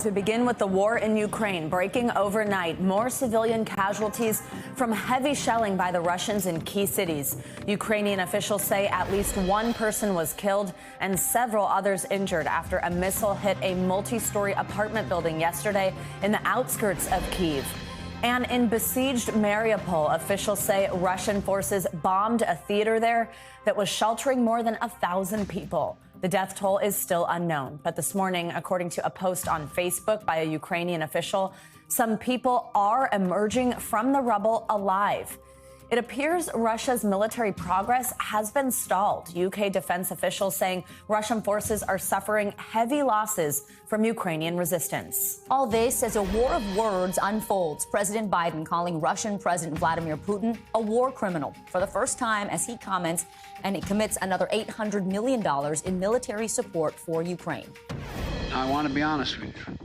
To begin with the war in Ukraine, breaking overnight, more civilian casualties from heavy shelling by the Russians in key cities. Ukrainian officials say at least one person was killed and several others injured after a missile hit a multi-story apartment building yesterday in the outskirts of Kyiv. And in besieged Mariupol, officials say Russian forces bombed a theater there that was sheltering more than 1,000 people. The death toll is still unknown, but this morning, according to a post on Facebook by a Ukrainian official, some people are emerging from the rubble alive. It appears Russia's military progress has been stalled. UK defense officials saying Russian forces are suffering heavy losses from Ukrainian resistance. All this as a war of words unfolds. President Biden calling Russian President Vladimir Putin a war criminal for the first time as he comments and it commits another $800 million in military support for Ukraine. I want to be honest with you.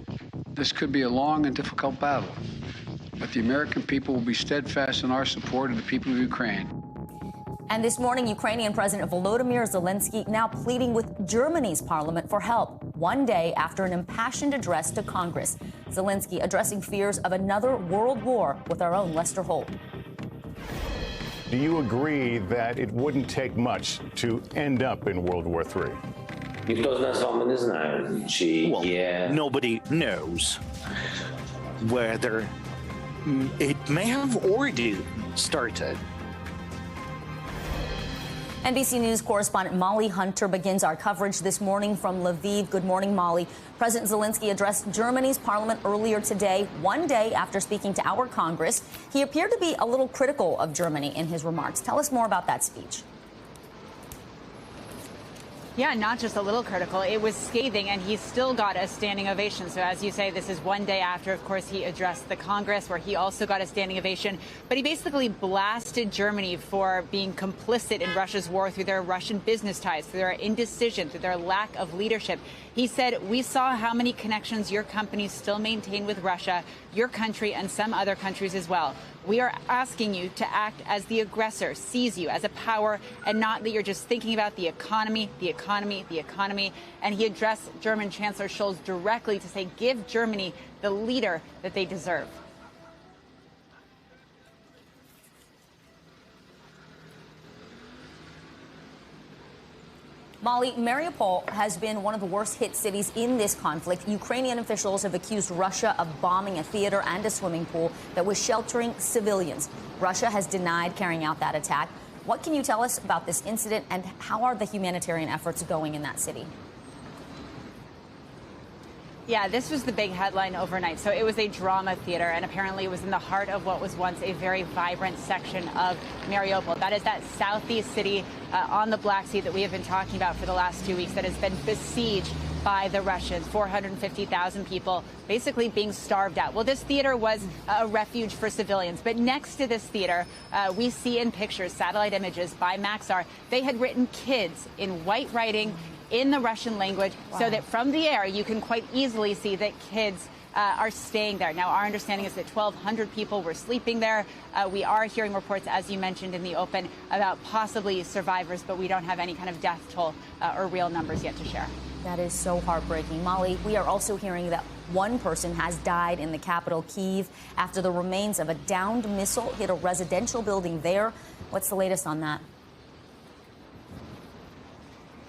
This could be a long and difficult battle, but the American people will be steadfast in our support of the people of Ukraine. And this morning, Ukrainian President Volodymyr Zelenskyy now pleading with Germany's parliament for help, one day after an impassioned address to Congress. Zelenskyy addressing fears of another world war with our own Lester Holt. Do you agree that it wouldn't take much to end up in World War III? Well, nobody knows whether it may have already started. NBC News correspondent Molly Hunter begins our coverage this morning from Lviv. Good morning, Molly. President Zelenskyy addressed Germany's parliament earlier today, one day after speaking to our Congress. He appeared to be a little critical of Germany in his remarks. Tell us more about that speech. Yeah, not just a little critical. It was scathing, and he still got a standing ovation. So as you say, this is one day after, of course, he addressed the Congress, where he also got a standing ovation. But he basically blasted Germany for being complicit in Russia's war through their Russian business ties, through their indecision, through their lack of leadership. He said, "We saw how many connections your companies still maintain with Russia, your country, and some other countries as well. We are asking you to act as the aggressor, sees you as a power, and not that you're just thinking about the economy, the economy, the economy." And he addressed German Chancellor Scholz directly to say, give Germany the leader that they deserve. Molly, Mariupol has been one of the worst hit cities in this conflict. Ukrainian officials have accused Russia of bombing a theater and a swimming pool that was sheltering civilians. Russia has denied carrying out that attack. What can you tell us about this incident, and how are the humanitarian efforts going in that city? Yeah, this was the big headline overnight. So it was a drama theater, and apparently it was in the heart of what was once a very vibrant section of Mariupol. That is that southeast city on the Black Sea that we have been talking about for the last 2 weeks that has been besieged by the Russians. 450,000 people basically being starved out. Well, this theater was a refuge for civilians. But next to this theater, we see in pictures, satellite images by Maxar, they had written kids in white writing in the Russian language, so that from the air you can quite easily see that kids are staying there. Now, our understanding is that 1,200 people were sleeping there. We are hearing reports, as you mentioned in the open, about possibly survivors, but we don't have any kind of death toll or real numbers yet to share. That is so heartbreaking. Molly, we are also hearing that one person has died in the capital, Kyiv, after the remains of a downed missile hit a residential building there. What's the latest on that?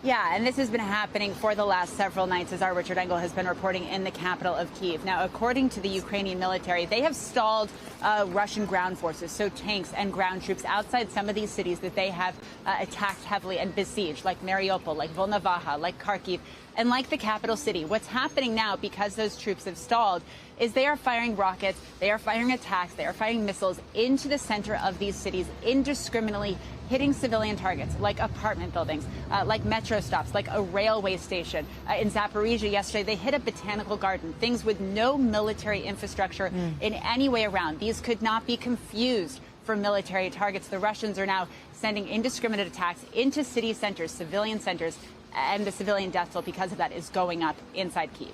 Yeah, and this has been happening for the last several nights, as our Richard Engel has been reporting in the capital of Kyiv. Now, according to the Ukrainian military, they have stalled Russian ground forces, so tanks and ground troops outside some of these cities that they have attacked heavily and besieged, like Mariupol, like Volnovakha, like Kharkiv, and like the capital city. What's happening now, because those troops have stalled, is they are firing rockets, they are firing attacks, they are firing missiles into the center of these cities indiscriminately, hitting civilian targets like apartment buildings, like metro stops, like a railway station. In Zaporizhia yesterday, they hit a botanical garden, things with no military infrastructure in any way around. These could not be confused for military targets. The Russians are now sending indiscriminate attacks into city centers, civilian centers, and the civilian death toll because of that is going up inside Kyiv.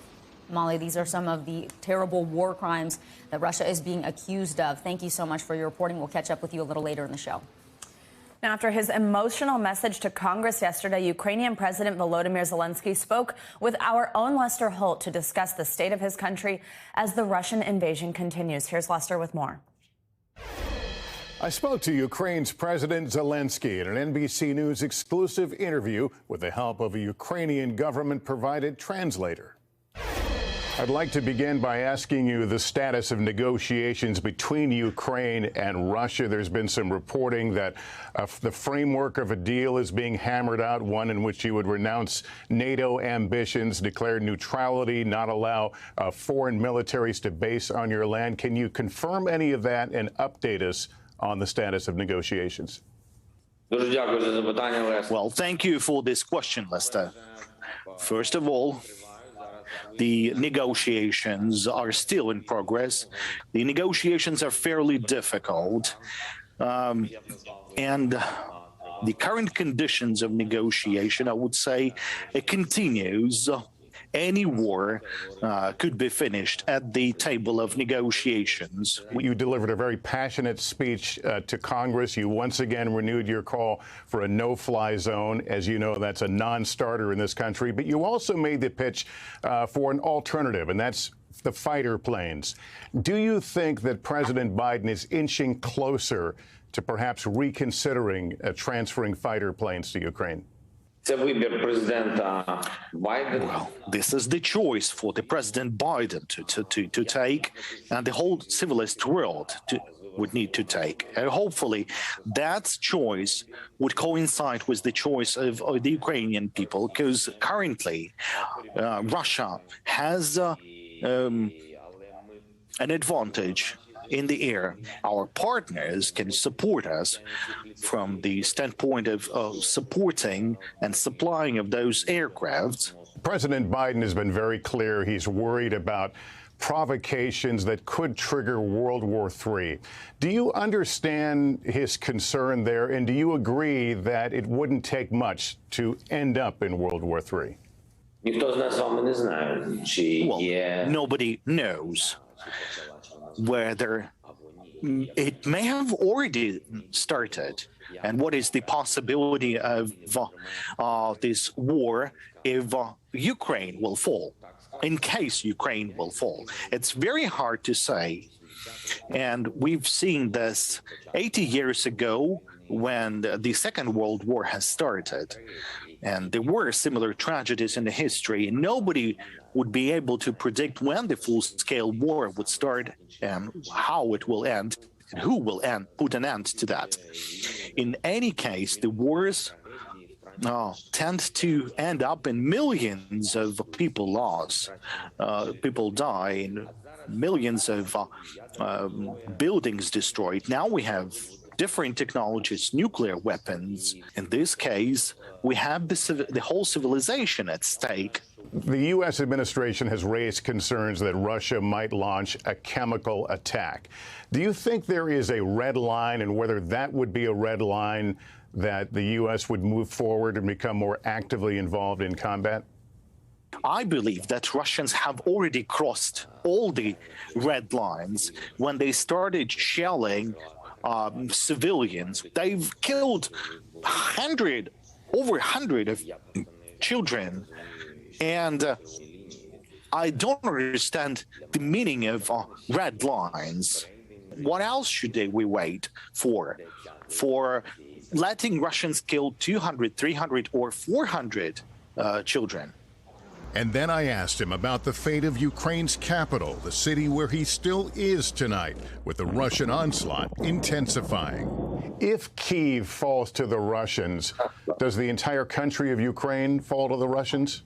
Molly, these are some of the terrible war crimes that Russia is being accused of. Thank you so much for your reporting. We'll catch up with you a little later in the show. Now, after his emotional message to Congress yesterday, Ukrainian President Volodymyr Zelenskyy spoke with our own Lester Holt to discuss the state of his country as the Russian invasion continues. Here's Lester with more. I spoke to Ukraine's President Zelenskyy in an NBC News exclusive interview with the help of a Ukrainian government-provided translator. I'd like to begin by asking you the status of negotiations between Ukraine and Russia. There's been some reporting that the framework of a deal is being hammered out, one in which you would renounce NATO ambitions, declare neutrality, not allow foreign militaries to base on your land. Can you confirm any of that and update us on the status of negotiations? Well, thank you for this question, Lester. First of all, the negotiations are still in progress. The negotiations are fairly difficult. And the current conditions of negotiation, I would say, it continues. Any war could be finished at the table of negotiations. You delivered a very passionate speech to Congress. You once again renewed your call for a no-fly zone. As you know, that's a non-starter in this country. But you also made the pitch for an alternative, and that's the fighter planes. Do you think that President Biden is inching closer to perhaps reconsidering transferring fighter planes to Ukraine? Well, this is the choice for the President Biden to take, and the whole civilized world would need to take. And hopefully that choice would coincide with the choice of the Ukrainian people, because currently Russia has an advantage in the air. Our partners can support us from the standpoint of supporting and supplying of those aircraft. President Biden has been very clear. He's worried about provocations that could trigger World War III. Do you understand his concern there, and do you agree that it wouldn't take much to end up in World War III? Well, nobody knows whether it may have already started, and what is the possibility of this war if Ukraine will fall, in case Ukraine will fall. It's very hard to say, and we've seen this 80 years ago when the Second World War has started, and there were similar tragedies in the history. Nobody would be able to predict when the full-scale war would start and how it will end and who will put an end to that. In any case, the wars tend to end up in millions of people lost. People die, and millions of buildings destroyed. Now we have different technologies, nuclear weapons. In this case, we have the whole civilization at stake. The U.S. administration has raised concerns that Russia might launch a chemical attack. Do you think there is a red line, and whether that would be a red line that the U.S. would move forward and become more actively involved in combat? I believe that Russians have already crossed all the red lines when they started shelling civilians. They've killed over 100 of children. And I don't understand the meaning of red lines. What else should we wait for? For letting Russians kill 200, 300, or 400 children? And then I asked him about the fate of Ukraine's capital, the city where he still is tonight, with the Russian onslaught intensifying. If Kyiv falls to the Russians, does the entire country of Ukraine fall to the Russians?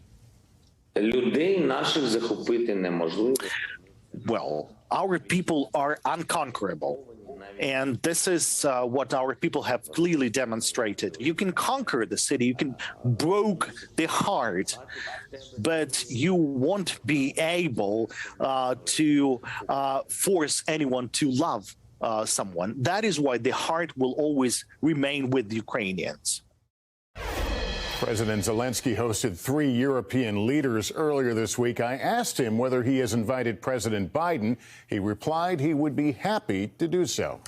Well, our people are unconquerable. And this is what our people have clearly demonstrated. You can conquer the city, you can break the heart, but you won't be able to force anyone to love someone. That is why the heart will always remain with the Ukrainians. President Zelenskyy hosted 3 European leaders earlier this week. I asked him whether he has invited President Biden. He replied he would be happy to do so.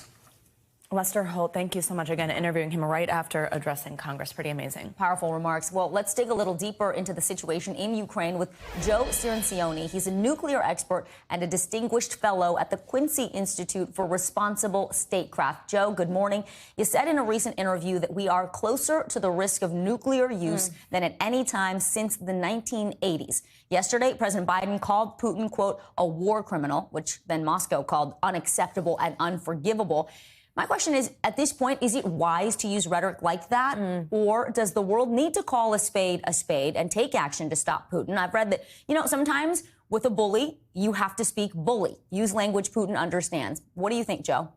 Lester Holt, thank you so much again, interviewing him right after addressing Congress. Pretty amazing. Powerful remarks. Well, let's dig a little deeper into the situation in Ukraine with Joe Cirincione. He's a nuclear expert and a distinguished fellow at the Quincy Institute for Responsible Statecraft. Joe, good morning. You said in a recent interview that we are closer to the risk of nuclear use than at any time since the 1980s. Yesterday, President Biden called Putin, quote, a war criminal, which then Moscow called unacceptable and unforgivable. My question is, at this point, is it wise to use rhetoric like that? Or does the world need to call a spade and take action to stop Putin? I've read that, sometimes with a bully, you have to speak bully. Use language Putin understands. What do you think, Joe?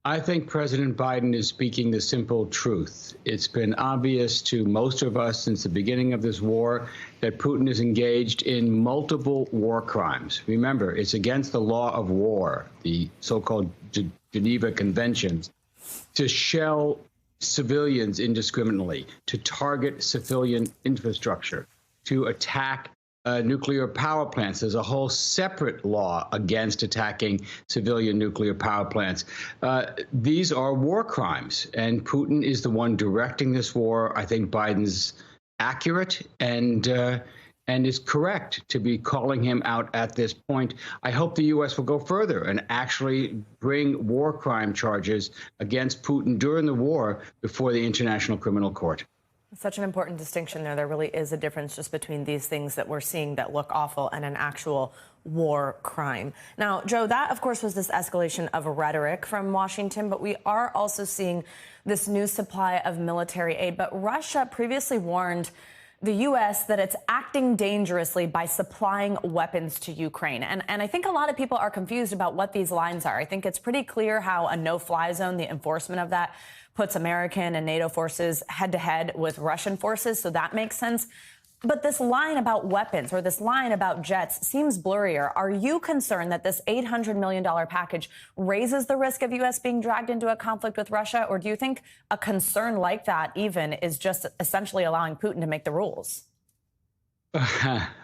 I think President Biden is speaking the simple truth. It's been obvious to most of us since the beginning of this war that Putin is engaged in multiple war crimes. Remember, it's against the law of war, the so-called Geneva Conventions, to shell civilians indiscriminately, to target civilian infrastructure, to attack nuclear power plants. There's a whole separate law against attacking civilian nuclear power plants. These are war crimes, and Putin is the one directing this war. I think Biden's accurate and is correct to be calling him out at this point. I hope the U.S. will go further and actually bring war crime charges against Putin during the war before the International Criminal Court. Such an important distinction there. There really is a difference just between these things that we're seeing that look awful and an actual war crime. Now, Joe, that, of course, was this escalation of rhetoric from Washington, but we are also seeing this new supply of military aid. But Russia previously warned the U.S. that it's acting dangerously by supplying weapons to Ukraine. And I think a lot of people are confused about what these lines are. I think it's pretty clear how a no-fly zone, the enforcement of that, puts American and NATO forces head-to-head with Russian forces, so that makes sense. But this line about weapons or this line about jets seems blurrier. Are you concerned that this $800 million package raises the risk of U.S. being dragged into a conflict with Russia? Or do you think a concern like that even is just essentially allowing Putin to make the rules?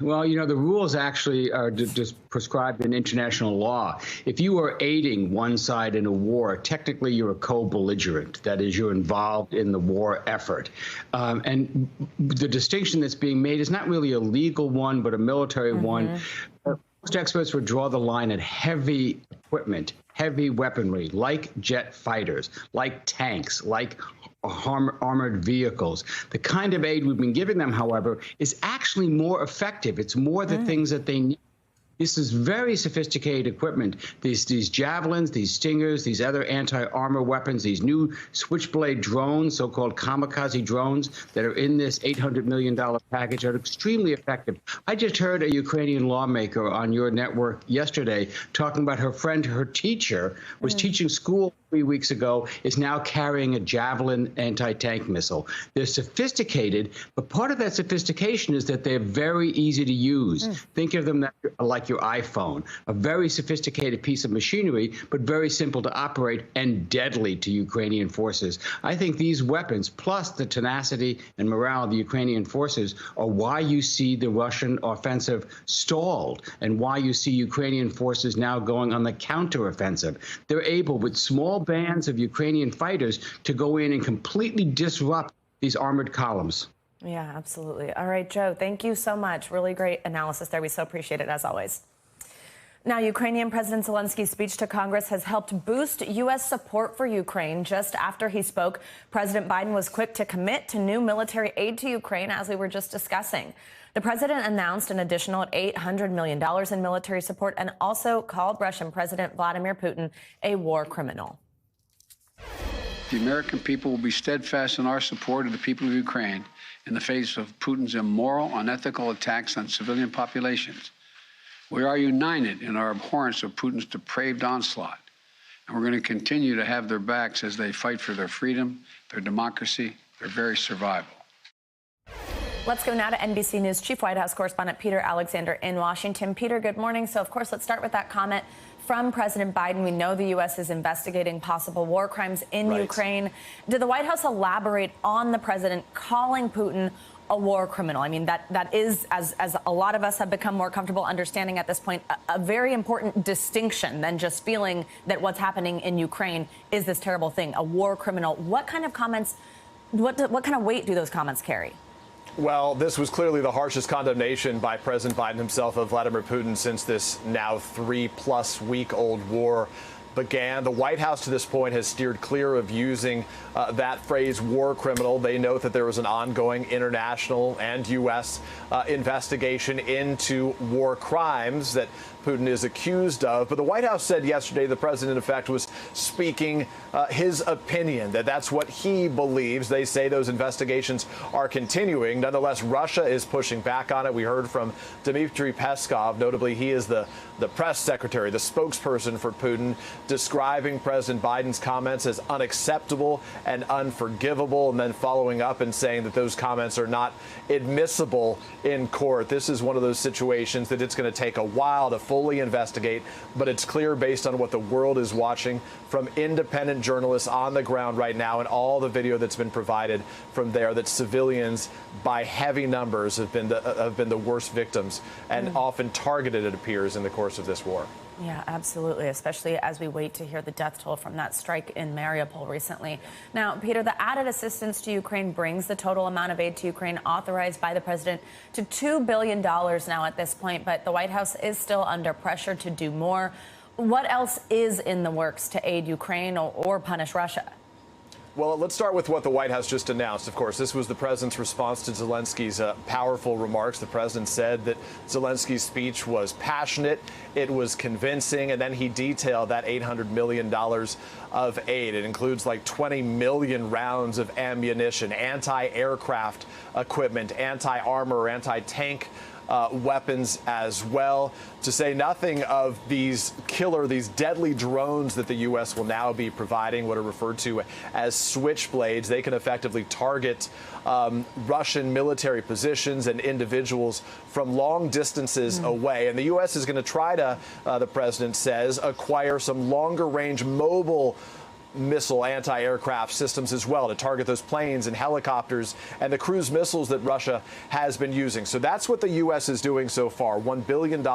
Well, the rules actually are just prescribed in international law. If you are aiding one side in a war, technically you're a co-belligerent. That is, you're involved in the war effort. And the distinction that's being made is not really a legal one, but a military one. Most experts would draw the line at heavy equipment, heavy weaponry, like jet fighters, like tanks, like armored vehicles. The kind of aid we've been giving them, however, is actually more effective. It's more the things that they need. This is very sophisticated equipment. These javelins, these stingers, these other anti-armor weapons, these new switchblade drones, so-called kamikaze drones that are in this $800 million package are extremely effective. I just heard a Ukrainian lawmaker on your network yesterday talking about her friend, her teacher, was teaching school 3 weeks ago, is now carrying a Javelin anti-tank missile. They're sophisticated, but part of that sophistication is that they're very easy to use. Think of them like your iPhone, a very sophisticated piece of machinery, but very simple to operate and deadly to Ukrainian forces. I think these weapons, plus the tenacity and morale of the Ukrainian forces, are why you see the Russian offensive stalled and why you see Ukrainian forces now going on the counteroffensive. They're able, with small bands of Ukrainian fighters, to go in and completely disrupt these armored columns. Yeah, absolutely. All right, Joe, thank you so much. Really great analysis there. We so appreciate it, as always. Now, Ukrainian President Zelensky's speech to Congress has helped boost U.S. support for Ukraine. Just after he spoke, President Biden was quick to commit to new military aid to Ukraine, as we were just discussing. The president announced an additional $800 million in military support and also called Russian President Vladimir Putin a war criminal. The American people will be steadfast in our support of the people of Ukraine in the face of Putin's immoral, unethical attacks on civilian populations. We are united in our abhorrence of Putin's depraved onslaught, and we're going to continue to have their backs as they fight for their freedom, their democracy, their very survival. Let's go now to NBC News Chief White House correspondent Peter Alexander in Washington. Peter, good morning. So, of course, let's start with that comment from President Biden. We know the U.S. is investigating possible war crimes in Ukraine. Did the White House elaborate on the president calling Putin a war criminal. I mean, that is, as a lot of us have become more comfortable understanding at this point, a very important distinction than just feeling that what's happening in Ukraine is this terrible thing, a war criminal. What kind of comments, what kind of weight do those comments carry? Well, this was clearly the harshest condemnation by President Biden himself of Vladimir Putin since this now 3+ week old war began. The White House to this point has steered clear of using that phrase war criminal. They note that there was an ongoing international and U.S. Investigation into war crimes that Putin is accused of. But the White House said yesterday the president, in effect, was speaking his opinion, that that's what he believes. They say those investigations are continuing. Nonetheless, Russia is pushing back on it. We heard from Dmitry Peskov. Notably, he is the press secretary, the spokesperson for Putin, describing President Biden's comments as unacceptable and unforgivable, and then following up and saying that those comments are not admissible in court. This is one of those situations that it's going to take a while to fully investigate, but it's clear based on what the world is watching from independent journalists on the ground right now and all the video that's been provided from there that civilians by heavy numbers have been the worst victims and often targeted, it appears, in the course of this war. Yeah, absolutely, especially as we wait to hear the death toll from that strike in Mariupol recently. Now, Peter, the added assistance to Ukraine brings the total amount of aid to Ukraine authorized by the president to $2 billion now at this point, but the White House is still under pressure to do more. What else is in the works to aid Ukraine or punish Russia? Well, let's start with what the White House just announced. Of course, this was the president's response to Zelensky's powerful remarks. The president said that Zelensky's speech was passionate, it was convincing, and then he detailed that $800 million of aid. It includes like 20 million rounds of ammunition, anti-aircraft equipment, anti-armor, anti-tank weapons as well, to say nothing of these deadly drones that the U.S. will now be providing, what are referred to as switchblades. They can effectively target Russian military positions and individuals from long distances away. And the U.S. is going to try to, the president says, acquire some longer-range mobile missile anti-aircraft systems as well to target those planes and helicopters and the cruise missiles that Russia has been using. So that's what the U.S. is doing so far. $1 billion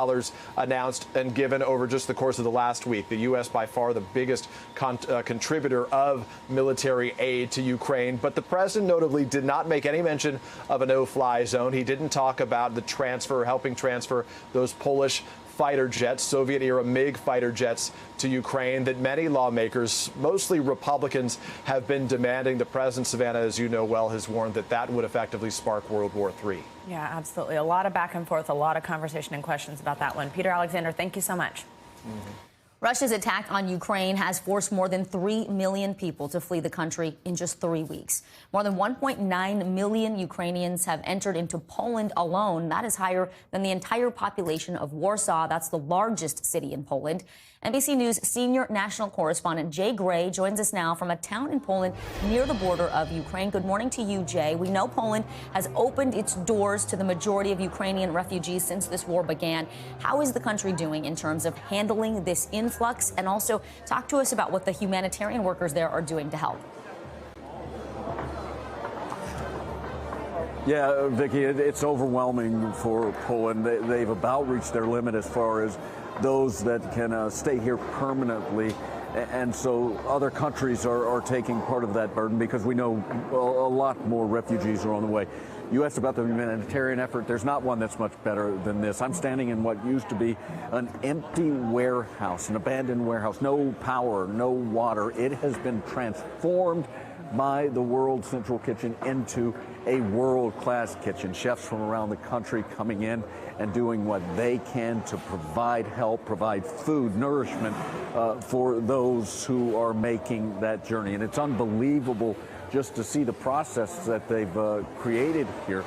announced and given over just the course of the last week. The U.S. by far the biggest contributor of military aid to Ukraine. But the president notably did not make any mention of a no-fly zone. He didn't talk about the transfer, helping transfer those Polish fighter jets, Soviet-era MiG fighter jets to Ukraine that many lawmakers, mostly Republicans, have been demanding. The president, Savannah, as you know well, has warned that that would effectively spark World War III. Yeah, absolutely. A lot of back and forth, a lot of conversation and questions about that one. Peter Alexander, thank you so much. Russia's attack on Ukraine has forced more than 3 million people to flee the country in just 3 weeks. More than 1.9 million Ukrainians have entered into Poland alone. That is higher than the entire population of Warsaw. That's the largest city in Poland. NBC News senior national correspondent Jay Gray joins us now from a town in Poland near the border of Ukraine. Good morning to you, Jay. We know Poland has opened its doors to the majority of Ukrainian refugees since this war began. How is the country doing in terms of handling this influx? And also talk to us about what the humanitarian workers there are doing to help. Yeah, Vicki, it's overwhelming for Poland. They've about reached their limit as far as those that can stay here permanently. And so other countries are taking part of that burden because we know a lot more refugees are on the way. You asked about the humanitarian effort. There's not one that's much better than this. I'm standing in what used to be an empty warehouse, an abandoned warehouse, no power, no water. It has been transformed by the World Central Kitchen into a world-class kitchen. Chefs from around the country coming in and doing what they can to provide help, provide food, nourishment for those who are making that journey. And it's unbelievable just to see the process that they've created here.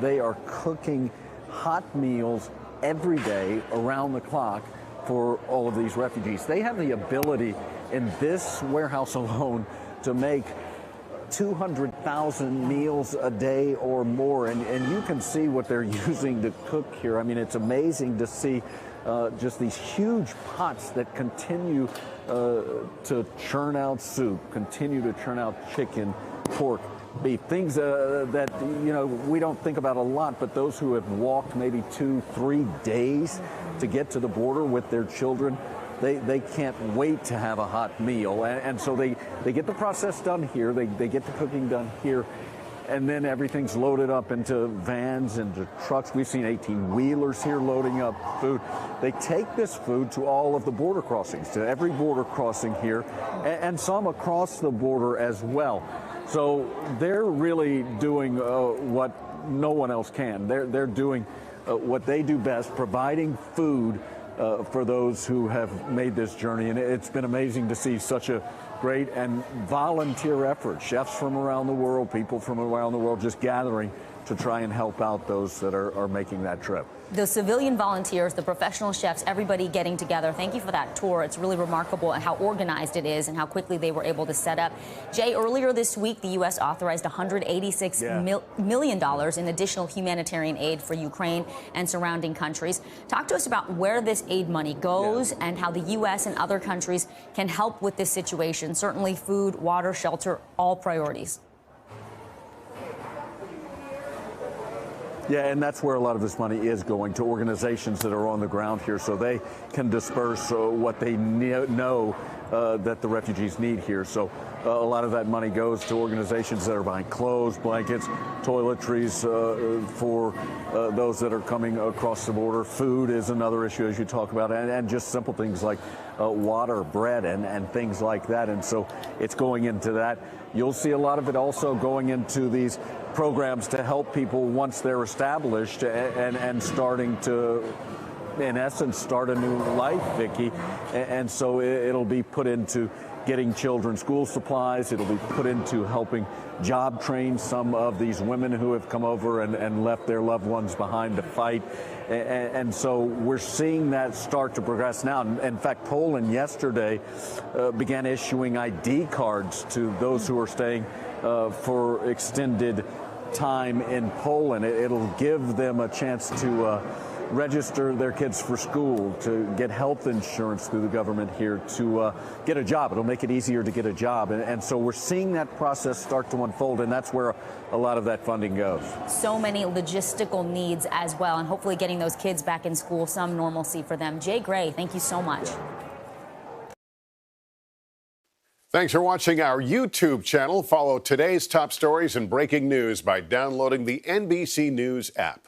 They are cooking hot meals every day around the clock for all of these refugees. They have the ability in this warehouse alone to make 200,000 meals a day or more, and you can see what they're using to cook here. I mean, it's amazing to see just these huge pots that continue to churn out soup, continue to churn out chicken, pork, beef, things that, you know, we don't think about a lot, but those who have walked maybe 2-3 days to get to the border with their children, they can't wait to have a hot meal. And so they get the process done here, they get the cooking done here, and then everything's loaded up into vans, into trucks. We've seen 18-wheelers here loading up food. They take this food to all of the border crossings, to every border crossing here, and some across the border as well. So they're really doing what no one else can. They're doing what they do best, providing food for those who have made this journey. And it's been amazing to see such a great and volunteer effort. Chefs from around the world, people from around the world just gathering to try and help out those that are making that trip. The civilian volunteers, the professional chefs, everybody getting together. Thank you for that tour. It's really remarkable how organized it is and how quickly they were able to set up. Jay, earlier this week, the U.S. authorized $186 million in additional humanitarian aid for Ukraine and surrounding countries. Talk to us about where this aid money goes and how the U.S. and other countries can help with this situation. Certainly food, water, shelter, all priorities. Yeah, and that's where a lot of this money is going, to organizations that are on the ground here, so they can disperse what they know that the refugees need here. So a lot of that money goes to organizations that are buying clothes, blankets, toiletries for those that are coming across the border. Food is another issue, as you talk about, and just simple things like water, bread, and things like that. And so it's going into that. You'll see a lot of it also going into these programs to help people once they're established and starting to, in essence, start a new life, Vicki. And so it'll be put into getting children school supplies. It'll be put into helping job train some of these women who have come over and left their loved ones behind to fight. And so we're seeing that start to progress now. In fact, Poland yesterday began issuing ID cards to those who are staying for extended time in Poland. It'll give them a chance to register their kids for school, to get health insurance through the government here, to get a job. It'll make it easier to get a job. And so we're seeing that process start to unfold, and that's where a lot of that funding goes. So many logistical needs as well, and hopefully getting those kids back in school, some normalcy for them. Jay Gray, thank you so much. Thanks for watching our YouTube channel. Follow today's top stories and breaking news by downloading the NBC News app.